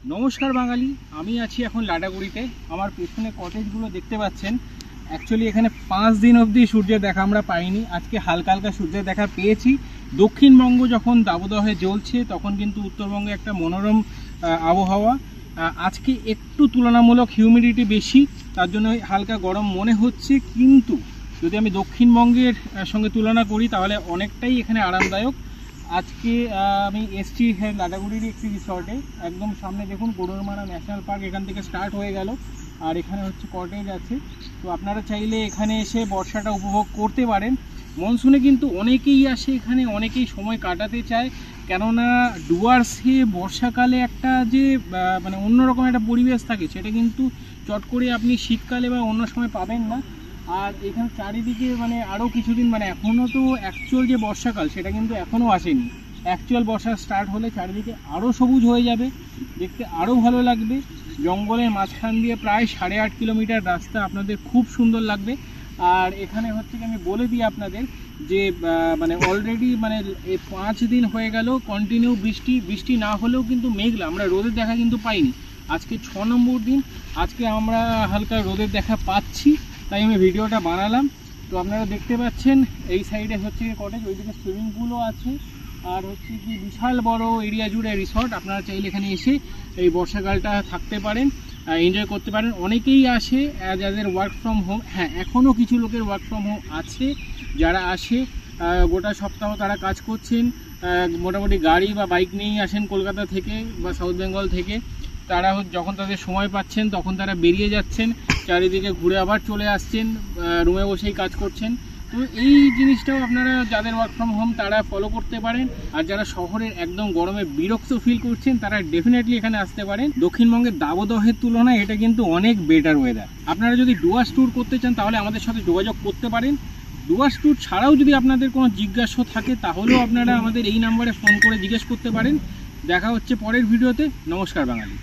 নমস্কার বাঙালি, আমি আছি এখন লাটাগুড়িতে। আমার পেছনে কটেজগুলো দেখতে পাচ্ছেন। অ্যাকচুয়ালি এখানে 5 দিন অবধি সূর্যের দেখা আমরা পাইনি, আজকে হালকা হালকা সূর্যের দেখা পেয়েছি। দক্ষিণবঙ্গ যখন দাবদাহে জ্বলছে তখন কিন্তু উত্তরবঙ্গে একটা মনোরম আবহাওয়া। আজকে একটু তুলনামূলক হিউমিডিটি বেশি, তার জন্য হালকা গরম মনে হচ্ছে, কিন্তু যদি আমি দক্ষিণবঙ্গের সঙ্গে তুলনা করি তাহলে অনেকটাই এখানে আরামদায়ক। আজকে আমি এসছি লাটাগুড়ির একটি রিসর্টে, একদম সামনে দেখুন গরুরমারা ন্যাশনাল পার্ক এখান থেকে স্টার্ট হয়ে গেল, আর এখানে হচ্ছে কটেজ আছে। তো আপনারা চাইলে এখানে এসে বর্ষাটা উপভোগ করতে পারেন। মনসুনে কিন্তু অনেকেই আসে এখানে, অনেকেই সময় কাটাতে চায়, কেননা ডুয়ার্সে বর্ষাকালে একটা যে মানে অন্যরকম একটা পরিবেশ থাকে, সেটা কিন্তু চট করে আপনি শীতকালে বা অন্য সময় পাবেন না। আর এখানে চারিদিকে মানে আরও কিছুদিন, মানে এখনও তো অ্যাকচুয়াল যে বর্ষাকাল সেটা কিন্তু এখনও আসেনি। অ্যাকচুয়াল বর্ষা স্টার্ট হলে চারিদিকে আরও সবুজ হয়ে যাবে, দেখতে আরও ভালো লাগবে। জঙ্গলের মাঝখান দিয়ে প্রায় 8.5 কিলোমিটার রাস্তা, আপনাদের খুব সুন্দর লাগবে। আর এখানে হচ্ছে কি, আমি বলে দিই আপনাদের যে মানে অলরেডি মানে 5 দিন হয়ে গেল কন্টিনিউ বৃষ্টি না হলেও কিন্তু মেঘলা, আমরা রোদের দেখা কিন্তু পাইনি। আজকে 6 নম্বর দিন, আজকে আমরা হালকা রোদের দেখা পাচ্ছি, তাই আমি ভিডিওটা বানালাম। তো আপনারা দেখতে পাচ্ছেন এই সাইডে হচ্ছে কটেজ, ওইদিকে সুইমিং পুলও আছে, আর হচ্ছে কি বিশাল বড় এরিয়া জুড়ে রিসর্ট। আপনারা চাইলে এখানে এসে এই বর্ষাকালটা থাকতে পারেন, এনজয় করতে পারেন। অনেকেই আসে যাদের ওয়ার্ক ফ্রম হোম, হ্যাঁ এখনও কিছু লোকের ওয়ার্ক ফ্রম হোম আছে, যারা আসে গোটা সপ্তাহ তারা কাজ করছেন, মোটামুটি গাড়ি বা বাইক নিয়েই আসেন কলকাতা থেকে বা সাউথ বেঙ্গল থেকে। তারা যখন তাদের সময় পাচ্ছেন তখন তারা বেরিয়ে যাচ্ছেন, চারিদিকে ঘুরে আবার চলে আসছেন, রুমে বসেই কাজ করছেন। তো এই জিনিসটাও আপনারা যাদের ওয়ার্ক ফ্রম হোম তারা ফলো করতে পারেন। আর যারা শহরের একদম গরমে বিরক্ত ফিল করছেন তারা ডেফিনেটলি এখানে আসতে পারেন। দক্ষিণবঙ্গের দাবদাহের তুলনায় এটা কিন্তু অনেক বেটার ওয়েদার। আপনারা যদি ডুয়ার্স ট্যুর করতে চান তাহলে আমাদের সাথে যোগাযোগ করতে পারেন। ডুয়ার্স ট্যুর ছাড়াও যদি আপনাদের কোনো জিজ্ঞাসা থাকে তাহলেও আপনারা আমাদের এই নাম্বারে ফোন করে জিজ্ঞেস করতে পারেন। দেখা হচ্ছে পরের ভিডিওতে। নমস্কার বাঙালি।